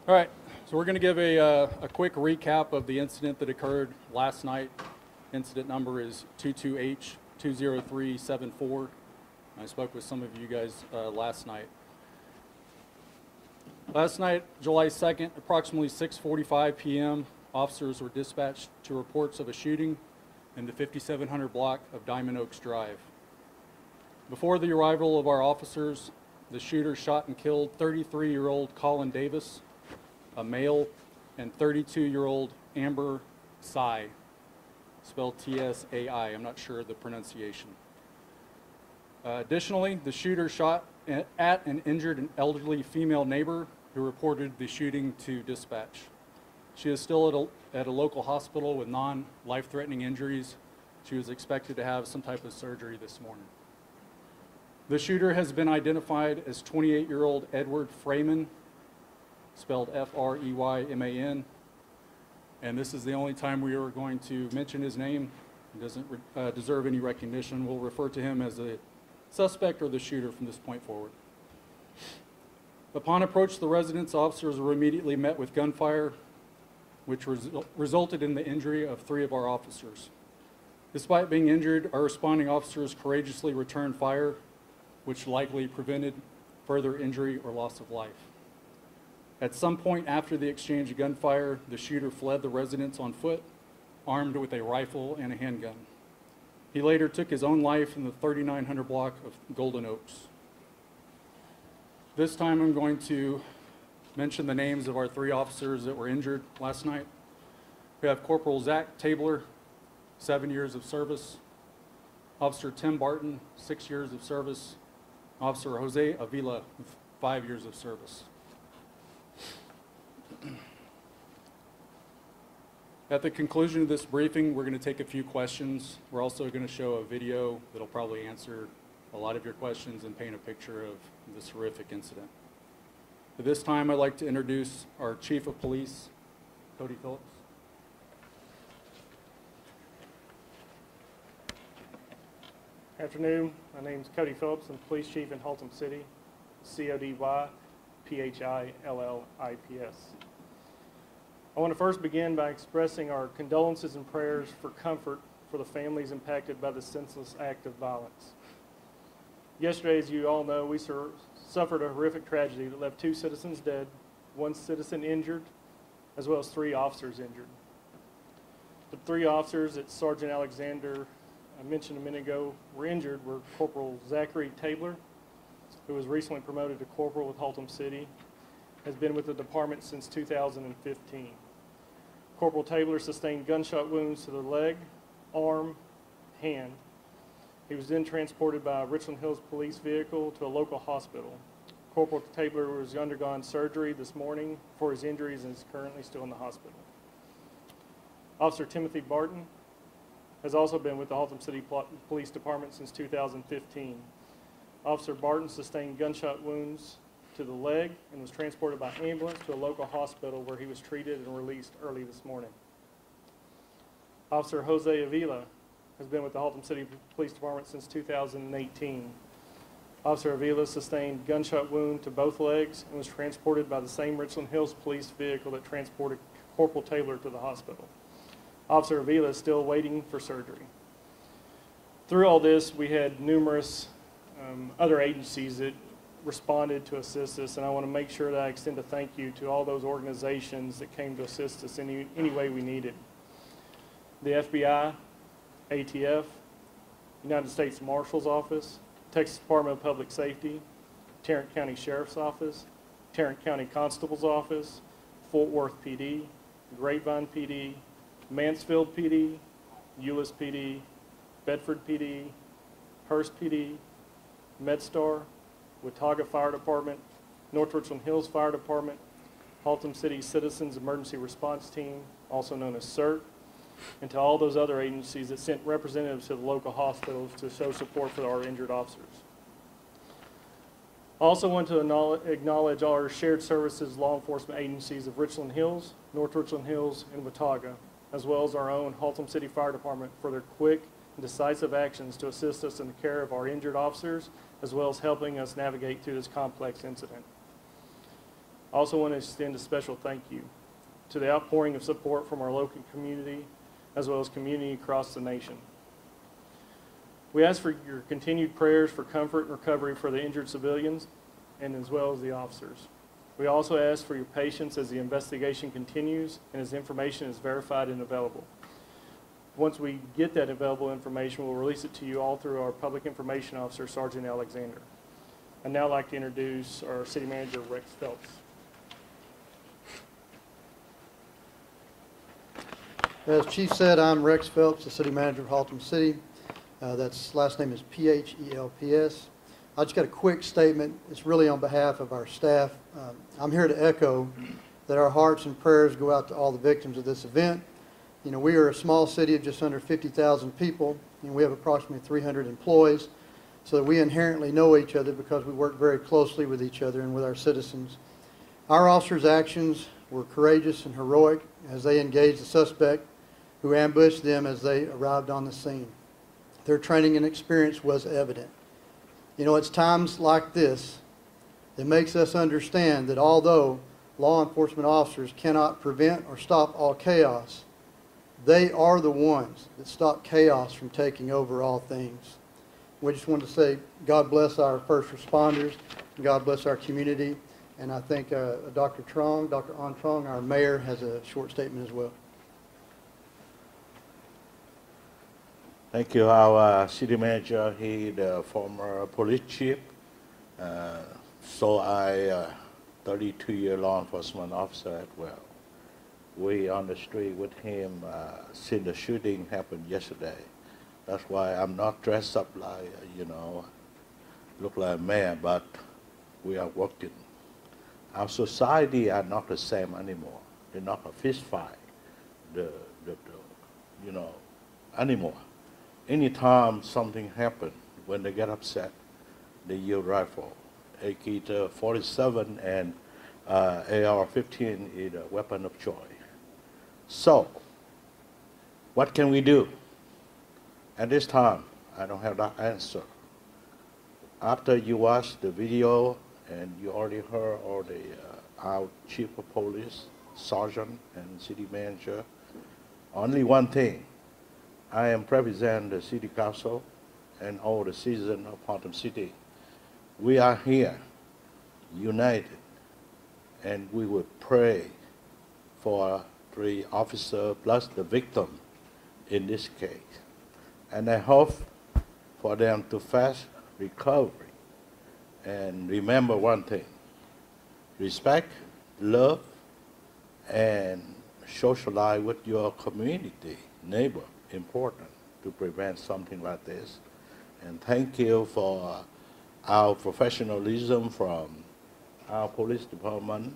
All right, so we're going to give a quick recap of the incident that occurred last night. Incident number is 22H20374. I spoke with some of you guys last night. Last night, July 2nd, approximately 6:45 p.m., officers were dispatched to reports of a shooting in the 5700 block of Diamond Oaks Drive. Before the arrival of our officers, the shooter shot and killed 33-year-old Colin Davis, a male, and 32-year-old Amber Tsai, spelled T-S-A-I. I'm not sure of the pronunciation. Additionally, the shooter shot at and injured an elderly female neighbor who reported the shooting to dispatch. She is still at a local hospital with non-life-threatening injuries. She was expected to have some type of surgery this morning. The shooter has been identified as 28-year-old Edward Freeman, spelled F-R-E-Y-M-A-N, and this is the only time we are going to mention his name. He doesn't deserve any recognition. We'll refer to him as the suspect or the shooter from this point forward. Upon approach to the residence, officers were immediately met with gunfire, which resulted in the injury of 3 of our officers. Despite being injured, our responding officers courageously returned fire, which likely prevented further injury or loss of life. At some point after the exchange of gunfire, the shooter fled the residence on foot, armed with a rifle and a handgun. He later took his own life in the 3900 block of Golden Oaks. This time I'm going to mention the names of our 3 officers that were injured last night. We have Corporal Zach Tabler, 7 years of service. Officer Tim Barton, 6 years of service. Officer Jose Avila, with 5 years of service. At the conclusion of this briefing, we're going to take a few questions. We're also going to show a video that'll probably answer a lot of your questions and paint a picture of this horrific incident. At this time, I'd like to introduce our Chief of Police, Cody Phillips. Afternoon, my name is Cody Phillips. I'm Police Chief in Haltom City, C-O-D-Y-P-H-I-L-L-I-P-S. I want to first begin by expressing our condolences and prayers for comfort for the families impacted by the senseless act of violence. Yesterday, as you all know, we suffered a horrific tragedy that left 2 citizens dead, 1 citizen injured, as well as 3 officers injured. The 3 officers that Sergeant Alexander mentioned a minute ago were injured were Corporal Zachary Tabler, who was recently promoted to corporal with Haltom City, has been with the department since 2015. Corporal Tabler sustained gunshot wounds to the leg, arm, hand. He was then transported by a Richland Hills police vehicle to a local hospital. Corporal Tabler has undergone surgery this morning for his injuries and is currently still in the hospital. Officer Timothy Barton has also been with the Haltom City Police Department since 2015. Officer Barton sustained gunshot wounds to the leg and was transported by ambulance to a local hospital where he was treated and released early this morning. Officer Jose Avila has been with the Haltom City Police Department since 2018. Officer Avila sustained gunshot wound to both legs and was transported by the same Richland Hills police vehicle that transported Corporal Tabler to the hospital. Officer Avila is still waiting for surgery. Through all this, we had numerous other agencies that responded to assist us, and I want to make sure that I extend a thank you to all those organizations that came to assist us any way we needed. The FBI, ATF, United States Marshal's Office, Texas Department of Public Safety, Tarrant County Sheriff's Office, Tarrant County Constable's Office, Fort Worth PD, Grapevine PD, Mansfield PD, Euless PD, Bedford PD, Hearst PD, MedStar, Watauga Fire Department, North Richland Hills Fire Department, Haltom City Citizens Emergency Response Team, also known as CERT, and to all those other agencies that sent representatives to the local hospitals to show support for our injured officers. I also want to acknowledge our shared services law enforcement agencies of Richland Hills, North Richland Hills, and Watauga, as well as our own Haltom City Fire Department for their quick and decisive actions to assist us in the care of our injured officers, as well as helping us navigate through this complex incident. I also want to extend a special thank you to the outpouring of support from our local community, as well as community across the nation. We ask for your continued prayers for comfort and recovery for the injured civilians and as well as the officers. We also ask for your patience as the investigation continues and as information is verified and available. Once we get that available information, we'll release it to you all through our Public Information Officer, Sergeant Alexander. I'd now like to introduce our City Manager, Rex Phelps. As Chief said, I'm Rex Phelps, the City Manager of Haltom City. That's last name is Phelps. I just got a quick statement. It's really on behalf of our staff. I'm here to echo that our hearts and prayers go out to all the victims of this event. You know, we are a small city of just under 50,000 people, and we have approximately 300 employees, so that we inherently know each other because we work very closely with each other and with our citizens. Our officers' actions were courageous and heroic as they engaged the suspect who ambushed them as they arrived on the scene. Their training and experience was evident. You know, it's times like this that makes us understand that although law enforcement officers cannot prevent or stop all chaos, they are the ones that stop chaos from taking over all things. We just wanted to say God bless our first responders, and God bless our community, and I think Dr. Armstrong, our mayor, has a short statement as well. Thank you. Our city manager, he the former police chief. So I, 32-year law enforcement officer as well. We on the street with him since the shooting happened yesterday. That's why I'm not dressed up like, look like a man, but we are working. Our society are not the same anymore. They're not a fist fight, anymore. Anytime something happens, when they get upset, they use rifle. AK-47 and AR-15 is a weapon of choice. So, what can we do? At this time, I don't have that answer. After you watch the video and you already heard all the our chief of police, sergeant, and city manager, only one thing. I am represent the city council and all the citizens of Haltom City. We are here, united, and we would pray for 3 officers plus the victim in this case. And I hope for them to fast recovery. And remember one thing, respect, love, and socialize with your community, neighbor, important to prevent something like this. And thank you for our professionalism from our police department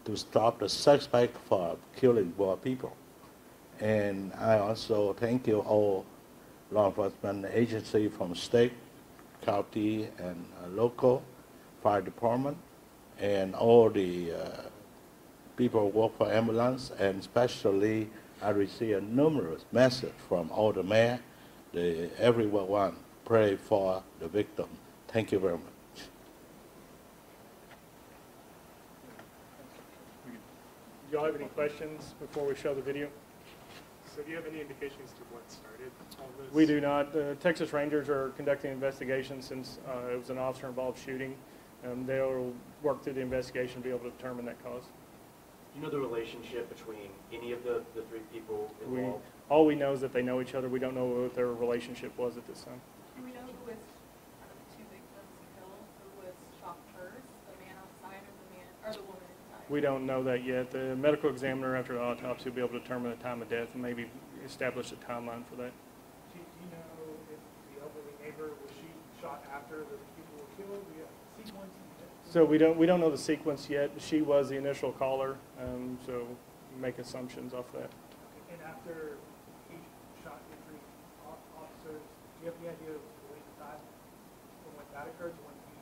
to stop the suspect for killing more people. And I also thank you all law enforcement agencies from state, county, and local fire department, and all the people who work for ambulance, and especially I received numerous messages from all the mayor, everyone pray for the victim. Thank you very much. Do y'all have any questions before we show the video? So do you have any indication as to what started all this? We do not. The Texas Rangers are conducting an investigation since it was an officer-involved shooting. They'll work through the investigation to be able to determine that cause. Do you know the relationship between any of the 3 people involved? All we know is that they know each other. We don't know what their relationship was at this time. Do we know who was, out of the 2 victims killed, who was shot first, the man outside or the woman inside? We don't know that yet. The medical examiner after the autopsy will be able to determine the time of death and maybe establish a timeline for that. Do you know if the elderly neighbor, was she shot after the people were killed? Do you have a sequence? So we don't know the sequence yet. She was the initial caller, so make assumptions off that. And after he shot the 3 officers, do you have any idea of the length of time from when that occurred to when he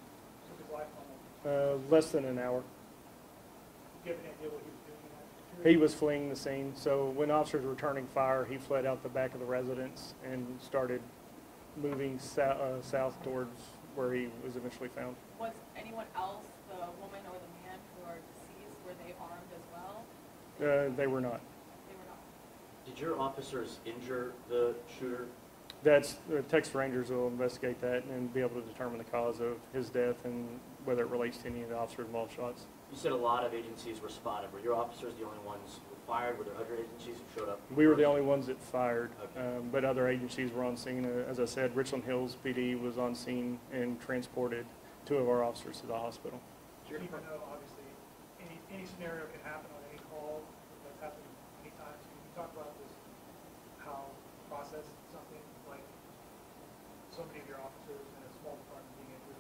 took his life almost? Less than an hour. Do you have any idea what he was doing in that period? He was fleeing the scene. So when officers were returning fire, he fled out the back of the residence and started moving south towards where he was eventually found. Was anyone else, the woman or the man, They were not. They were not. Did your officers injure the shooter? That's, the Texas Rangers will investigate that and be able to determine the cause of his death and whether it relates to any of the officer-involved shots. You said a lot of agencies responded. Were your officers the only ones who fired? Were there other agencies who showed up? We were the only ones that fired, Okay. but other agencies were on scene. As I said, Richland Hills PD was on scene and transported 2 of our officers to the hospital. Even though obviously any scenario can happen on any call, that's happened many times. Can you talk about this, how to process something like so many of your officers in a small department being injured?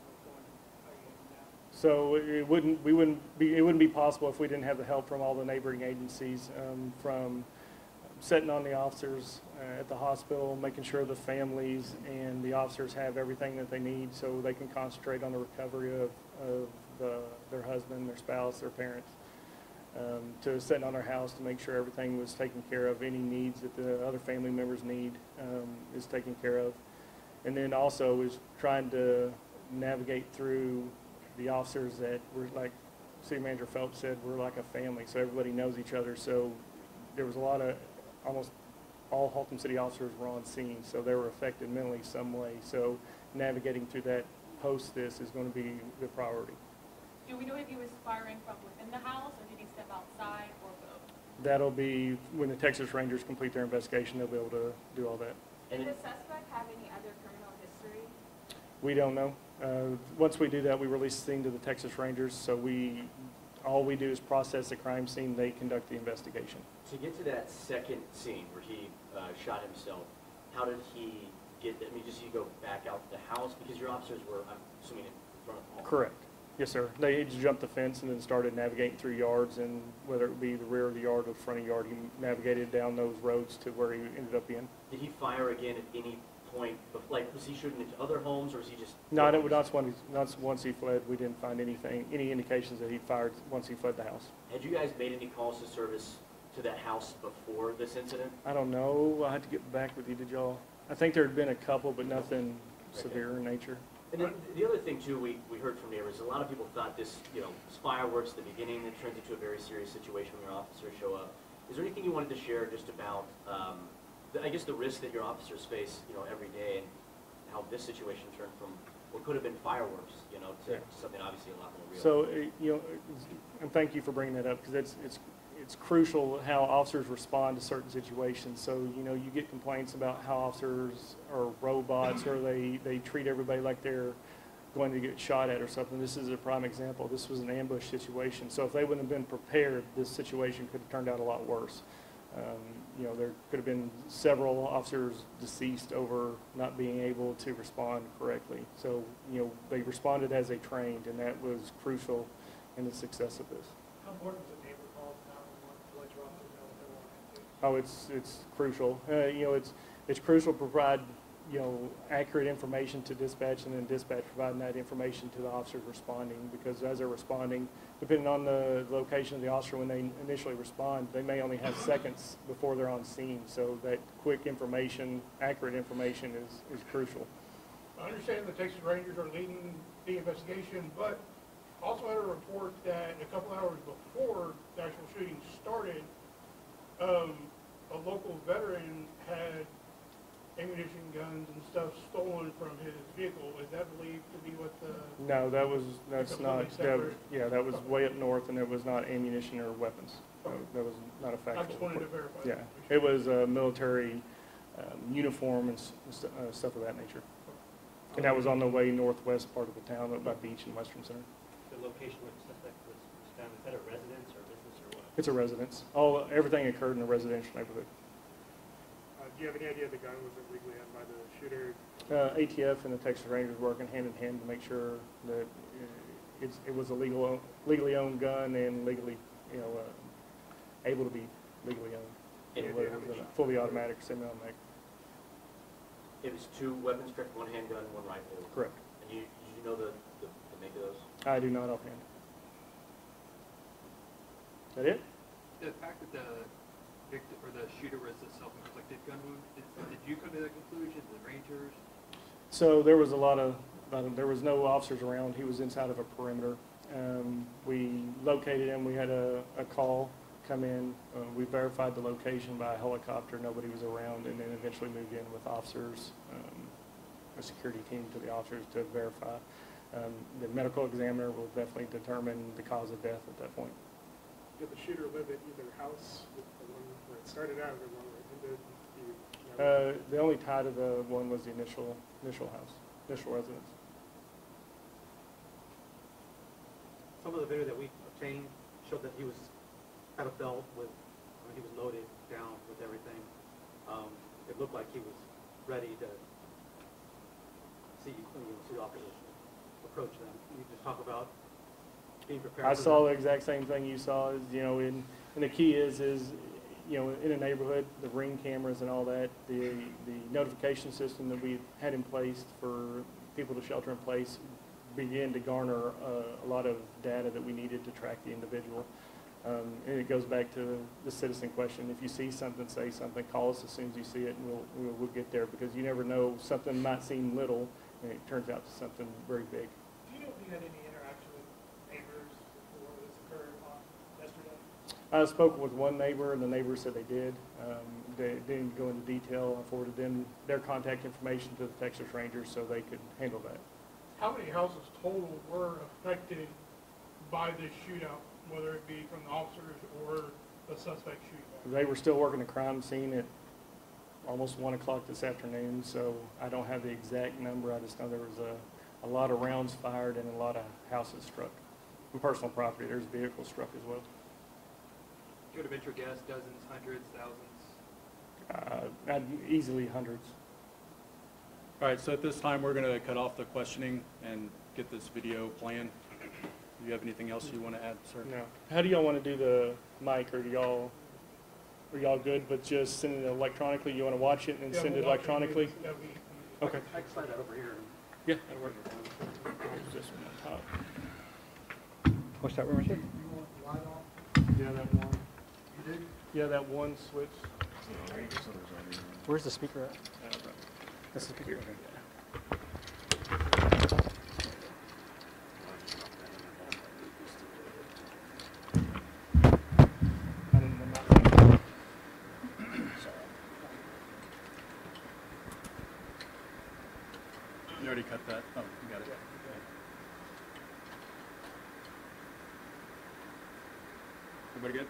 What's going, how are you handling that? So it wouldn't be possible if we didn't have the help from all the neighboring agencies, from setting on the officers at the hospital, making sure the families and the officers have everything that they need so they can concentrate on the recovery of their husband, their spouse, their parents, to setting on their house to make sure everything was taken care of, any needs that the other family members need is taken care of. And then also is trying to navigate through the officers that were, like City Manager Phelps said, we're like a family, so everybody knows each other. So there was a lot of, almost all Haltom City officers were on scene, so they were affected mentally some way. So navigating through that post this is going to be the priority. Do we know if he was firing from within the house, or did he step outside, or both? That'll be, when the Texas Rangers complete their investigation, they'll be able to do all that. Did the suspect have any other criminal history? We don't know. Once we do that, we release the scene to the Texas Rangers, so all we do is process the crime scene, they conduct the investigation. To get to that second scene where he shot himself, how did he get, I mean, just you go back out the house? Because your officers were, I'm assuming, in front of the home. Correct. Yes, sir. They just jumped the fence and then started navigating through yards, and whether it would be the rear of the yard or the front of the yard, he navigated down those roads to where he ended up in. Did he fire again at any point? Like, was he shooting into other homes, or was he just? No, not once he fled. We didn't find anything, any indications that he fired once he fled the house. Had you guys made any calls to service to that house before this incident? I don't know. I had to get back with you. Did y'all? I think there had been a couple, but nothing severe in nature. And then the other thing too, we heard from neighbors, a lot of people thought this, was fireworks at the beginning, it turns into a very serious situation when your officers show up. Is there anything you wanted to share just about, I guess, the risk that your officers face, every day, and how this situation turned from what could have been fireworks, to something obviously a lot more real? So, and thank you for bringing that up, because it's crucial how officers respond to certain situations. So, you get complaints about how officers are robots, or they treat everybody like they're going to get shot at or something. This is a prime example. This was an ambush situation. So if they wouldn't have been prepared, this situation could have turned out a lot worse. There could have been several officers deceased over not being able to respond correctly. So, they responded as they trained, and that was crucial in the success of this. How important is a neighbor call to 911 to let your officers know what they're wanting to? Oh, it's crucial. It's crucial to provide, accurate information to dispatch, and then dispatch providing that information to the officers responding, because as they're responding, depending on the location of the officer when they initially respond, they may only have seconds before they're on scene. So that quick information, accurate information is crucial. I understand the Texas Rangers are leading the investigation, but also had a report that a couple hours before the actual shooting started, a local veteran had ammunition, guns, and stuff stolen from his vehicle. Is that believed to be what the? No, that's not. Completely separate? That was way up north, and there was not ammunition or weapons. That was not a factual. I just wanted to verify. Yeah, that. it was a military uniform and stuff of that nature. And that was on the way northwest part of the town, up by Beach and Western Center. The location where the suspect was found, is that a residence or business or what? It's a residence. Everything occurred in a residential neighborhood. Do you have any idea the gun was illegally owned by the shooter? ATF and the Texas Rangers working hand in hand to make sure that it was a legally owned gun and legally, able to be legally owned. And It was a fully automatic, semi-automatic. It was 2 weapons, correct? 1 handgun, 1 rifle. Correct. And you know the make of those? I do not offhand. Is that it? The fact that the victim or the shooter was a self-inflicted gun wound, did you come to that conclusion? The Rangers? So there was there was no officers around. He was inside of a perimeter. We located him. We had a call come in. We verified the location by helicopter. Nobody was around, and then eventually moved in with officers, a security team to the officers to verify. The medical examiner will definitely determine the cause of death at that point. Did the shooter live at either house, the one where it started out or the one where it ended? The only tie to the one was the initial house, initial residence. Some of the video that we obtained showed that he was had a belt with, he was loaded down with everything. It looked like he was ready to see the officers approach them. Can you just talk about being prepared? I saw the exact same thing you saw. And the key is in a neighborhood, the ring cameras and all that, the notification system that we had in place for people to shelter in place began to garner a lot of data that we needed to track the individual. And it goes back to the citizen question. If you see something, say something, call us as soon as you see it, and we'll get there, because you never know, something might seem little, and it turns out to something very big. Do you know if you had any interaction with neighbors before this occurred yesterday? I spoke with one neighbor, and the neighbor said they did. They didn't go into detail. I forwarded them their contact information to the Texas Rangers so they could handle that. How many houses total were affected by this shootout, whether it be from the officers or the suspect shooting? They were still working the crime scene at almost 1 o'clock this afternoon, so I don't have the exact number. I just know there was a lot of rounds fired and a lot of houses struck. And personal property, there's vehicles struck as well. You would have ventured guess dozens, hundreds, thousands? Easily hundreds. All right, so at this time, we're going to cut off the questioning and get this video playing. Do you have anything else you want to add, sir? No. How do y'all want to do the mic, or are y'all good with just sending it electronically? You want to watch it and then send it electronically? Okay. I can slide that over here. Yeah, that'll work. This one on top. Push that one right there. Yeah, that one. You did? Yeah, that one switch. Where's the speaker at? This is here. You already cut that? Oh, you got it. Everybody good?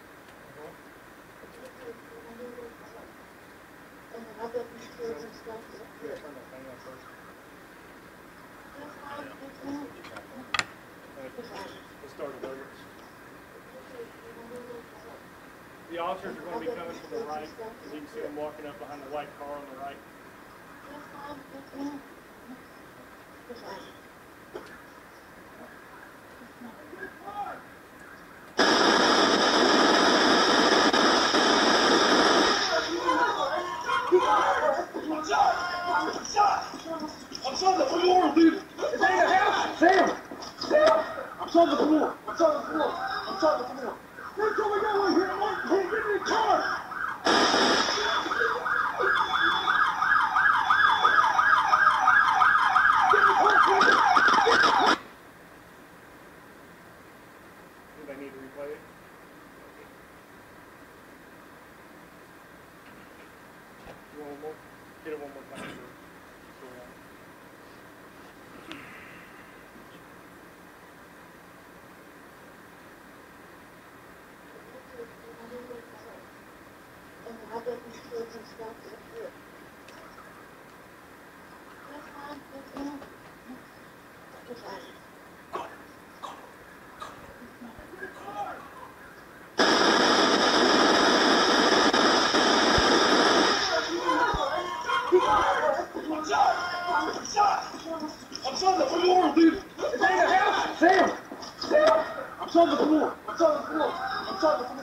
Let's start it over. The officers are going to be coming from the right. You can see them walking up behind the white car on the right. I'm on the floor, dude. It's in the house. Sam. I'm on the floor. I'm on the floor. I'm on the floor. What's going on here? Hey, give me a car. Do they need to replay it? You want one more? Get it one more time. I'm on the floor, dude. It's in the house. Sam. I'm on the floor. I'm on the floor. I'm on the floor.